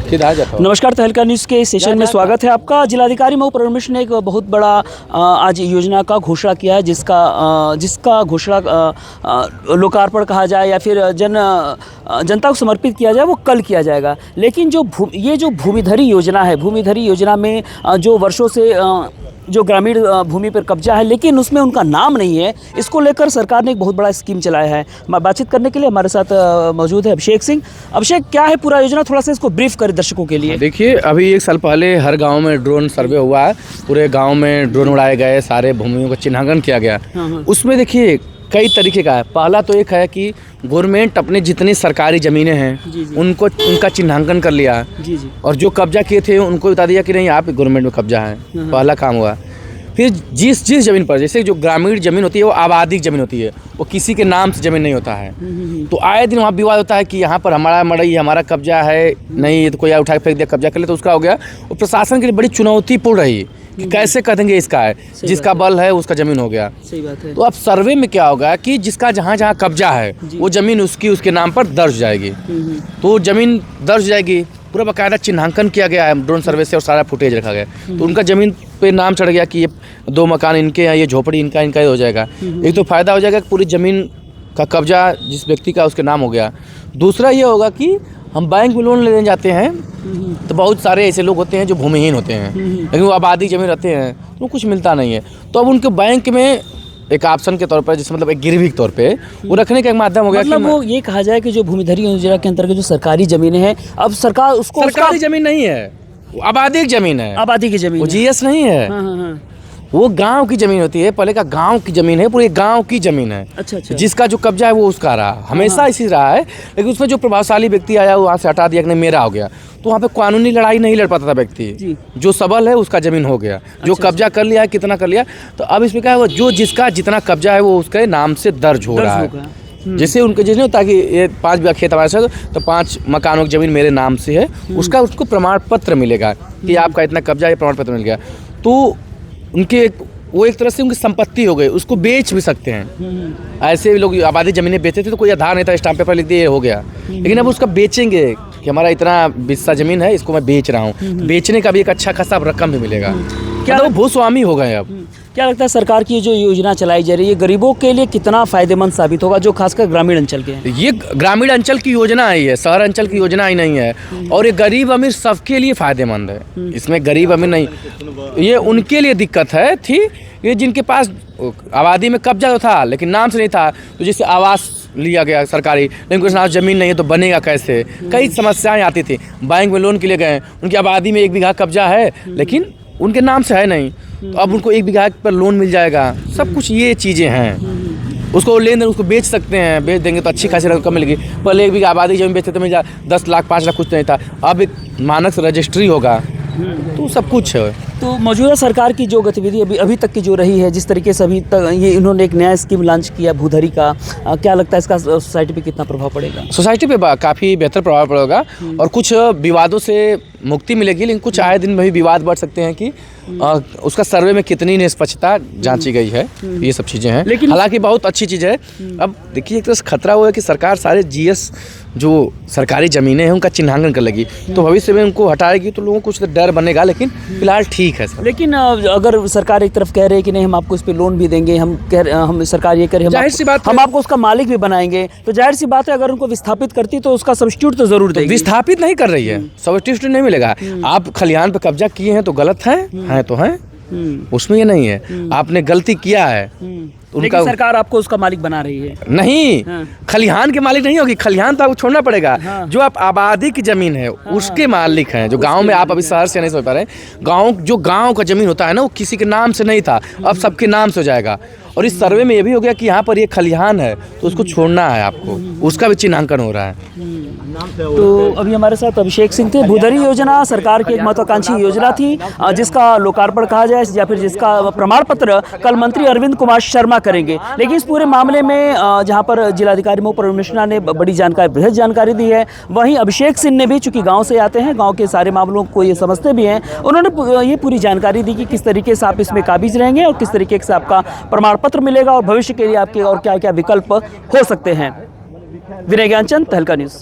नमस्कार, तहलका न्यूज़ के सेशन में स्वागत है आपका। जिलाधिकारी मऊ परवीन मिश्र ने एक बहुत बड़ा आज योजना का घोषणा किया है, जिसका घोषणा लोकार्पण कहा जाए या फिर जनता को समर्पित किया जाए, वो कल किया जाएगा। लेकिन ये जो भूमिधरी योजना है, भूमिधरी योजना में जो वर्षों से जो ग्रामीण भूमि पर कब्जा है, लेकिन उसमें उनका नाम नहीं है, इसको लेकर सरकार ने एक बहुत बड़ा स्कीम चलाया है। बातचीत करने के लिए हमारे साथ मौजूद है अभिषेक सिंह। अभिषेक, क्या है पूरा योजना, थोड़ा सा इसको ब्रीफ करें दर्शकों के लिए। देखिए, अभी 1 साल पहले हर गांव में ड्रोन सर्वे हुआ है, पूरे गांव में ड्रोन उड़ाए गए, सारे भूमियों का चिन्हांकन किया गया। उसमें देखिए कई तरीके का है। पहला तो एक है कि गवर्नमेंट अपने जितनी सरकारी ज़मीनें हैं उनका चिन्हांकन कर लिया और जो कब्जा किए थे उनको बता दिया कि नहीं, आप गवर्नमेंट में कब्जा है। पहला काम हुआ। फिर जिस ज़मीन पर, जैसे जो ग्रामीण ज़मीन होती है वो आबादी ज़मीन होती है, वो किसी के नाम से ज़मीन नहीं होता है। तो आए दिन वहाँ विवाद होता है कि यहाँ पर हमारा मड़ई, हमारा कब्जा है, नहीं तो कोई उठा के फेंक दिया, कब्जा कर ले, तो उसका हो गया। और प्रशासन के लिए बड़ी चुनौतीपूर्ण रही कि कैसे कह देंगे इसका है, जिसका बल है उसका ज़मीन हो गया। सही बात है। तो अब सर्वे में क्या होगा कि जिसका जहाँ जहाँ कब्जा है वो ज़मीन उसके नाम पर दर्ज हो जाएगी। तो ज़मीन दर्ज हो जाएगी, पूरा बाकायदा चिन्हांकन किया गया है ड्रोन सर्वे से और सारा फुटेज रखा गया। तो उनका ज़मीन पे नाम चढ़ गया कि ये 2 मकान इनके हैं, ये झोपड़ी इनका ही हो जाएगा। एक तो फ़ायदा हो जाएगा कि पूरी ज़मीन का कब्जा जिस व्यक्ति का उसके नाम हो गया। दूसरा ये होगा कि हम बैंक में लोन लेने जाते हैं तो बहुत सारे ऐसे लोग होते हैं जो भूमिहीन होते हैं, लेकिन वो आबादी ज़मीन रहते हैं तो कुछ मिलता नहीं है। तो अब उनके बैंक में एक ऑप्शन के तौर पर, जिसमें मतलब एक गिरवी के तौर पे वो रखने का एक माध्यम हो गया। मतलब वो ये कहा जाए कि जो भूमिधरी योजना के अंतर्गत जो सरकारी ज़मीनें हैं, अब सरकार उसको सरकारी ज़मीन नहीं है, वो आबादी की ज़मीन है। आबादी की ज़मीन, वो जीएस नहीं है। वो गांव की ज़मीन होती है, पहले का गांव की ज़मीन है, पूरे गांव की ज़मीन है। अच्छा। जिसका जो कब्जा है वो उसका रहा, हमेशा इसी रहा है। लेकिन उसमें जो प्रभावशाली व्यक्ति आया वहाँ से हटा दिया कि नहीं मेरा हो गया, तो वहाँ पे कानूनी लड़ाई नहीं लड़ पाता था व्यक्ति। जो सबल है उसका ज़मीन हो गया, जो कब्जा कर लिया है, कितना कर लिया। तो अब इसमें क्या है, जो जिसका जितना कब्जा है वो उसके नाम से दर्ज हो रहा है। जैसे उनके जैसे होता है कि ये 5 बीघा खेत हमारे साथ, तो 5 मकानों की ज़मीन मेरे नाम से है, उसको प्रमाण पत्र मिलेगा कि आपका इतना कब्जा, ये प्रमाण पत्र मिल गया। तो उनके वो एक तरह से उनकी संपत्ति हो गई, उसको बेच भी सकते हैं। ऐसे लोग आबादी ज़मीनें बेचते थे तो कोई आधार नहीं था, स्टाम्प पेपर लिख दिए हो गया। लेकिन अब उसका बेचेंगे कि हमारा इतना बिस्सा ज़मीन है, इसको मैं बेच रहा हूँ। बेचने का भी एक अच्छा खासा रकम भी मिलेगा। क्या वो भूस्वामी हो गए। अब क्या लगता है सरकार की जो योजना चलाई जा रही है गरीबों के लिए कितना फ़ायदेमंद साबित होगा, जो खासकर ग्रामीण अंचल के हैं? ये ग्रामीण अंचल की योजना है, ये शहर अंचल की योजना ही नहीं है। और ये गरीब अमीर सबके लिए फ़ायदेमंद है, इसमें गरीब अमीर नहीं। ये उनके लिए दिक्कत है थी, ये जिनके पास आबादी में कब्जा तो था लेकिन नाम से नहीं था। तो जैसे आवास लिया गया सरकारी, लेकिन कुछ नाम ज़मीन नहीं है तो बनेगा कैसे, कई समस्याएं आती थी। बैंक में लोन के लिए गए, उनकी आबादी में 1 बीघा कब्जा है लेकिन उनके नाम से है नहीं, तो अब उनको 1 बीघा पर लोन मिल जाएगा। सब कुछ ये चीज़ें हैं। उसको लेन देन, उसको बेच सकते हैं, बेच देंगे तो अच्छी खासी रकम मिलेगी। पहले 1 बीघा आबादी जमीन बेचते तो मिल 10 लाख 5 लाख कुछ नहीं था, अब एक मानक से रजिस्ट्री होगा, तो सब कुछ है। तो मौजूदा सरकार की जो गतिविधि अभी तक की जो रही है, जिस तरीके से अभी तक ये इन्होंने एक नया स्कीम लॉन्च किया भूधरी का, क्या लगता है इसका सोसाइटी पे कितना प्रभाव पड़ेगा? सोसाइटी पे काफ़ी बेहतर प्रभाव पड़ेगा और कुछ विवादों से मुक्ति मिलेगी। लेकिन कुछ आए दिन में भी विवाद बढ़ सकते हैं कि उसका सर्वे में कितनी निष्पक्षता जांची गई है, ये सब चीज़ें हैं। लेकिन हालांकि बहुत अच्छी चीज़ है। अब देखिए, एक तरह से खतरा हुआ है कि सरकार सारे जीएस जो सरकारी ज़मीनें हैं उनका चिन्हांकन कर लगी, तो भविष्य में उनको हटाएगी तो लोगों को कुछ डर बनेगा। लेकिन फिलहाल ठीक है सब। लेकिन अगर सरकार एक तरफ कह रही है कि नहीं हम आपको इस पे लोन भी देंगे, हम सरकार ये करें, जाहिर सी बात हम आपको उसका मालिक भी बनाएंगे, तो जाहिर सी बात है अगर उनको विस्थापित करती तो उसका सब्स्टिट्यूट तो जरूर देगी। विस्थापित नहीं कर रही है, सब्स्टिट्यूट नहीं मिलेगा। आप खलिहान पे कब्जा किए हैं तो गलत है तो है, उसमें ये नहीं है। आपने गलती किया है, उनका सरकार आपको उसका मालिक बना रही है। नहीं, खलिहान के मालिक नहीं होगी, खलिहान तो आपको छोड़ना पड़ेगा। जो आप आबादी की जमीन है उसके मालिक हैं। जो गांव में आप अभी शहर से नहीं समझ पा रहे, गांव का जमीन होता है ना, वो किसी के नाम से नहीं था, अब सबके नाम से हो जाएगा। और इस सर्वे में ये भी हो गया कि यहाँ पर ये खलिहान है तो उसको छोड़ना है आपको, उसका भी चिन्हांकन हो रहा है। तो अभी हमारे साथ अभिषेक सिंह थे। भूधरी योजना सरकार की एक महत्वाकांक्षी योजना थी, जिसका लोकार्पण कहा जाए या फिर जिसका प्रमाण पत्र कल मंत्री अरविंद कुमार शर्मा करेंगे। लेकिन इस पूरे मामले में जहां पर जिलाधिकारी मऊ परवीन मिश्र ने बृहद जानकारी दी है, वहीं अभिषेक सिंह ने भी, चूंकि गाँव से आते हैं, गाँव के सारे मामलों को ये समझते भी हैं, उन्होंने ये पूरी जानकारी दी कि किस तरीके से आप इसमें काबिज रहेंगे और किस तरीके से आपका प्रमाण पत्र मिलेगा और भविष्य के लिए आपके और क्या क्या विकल्प हो सकते हैं। विनय ज्ञानचंद, तहलका न्यूज़।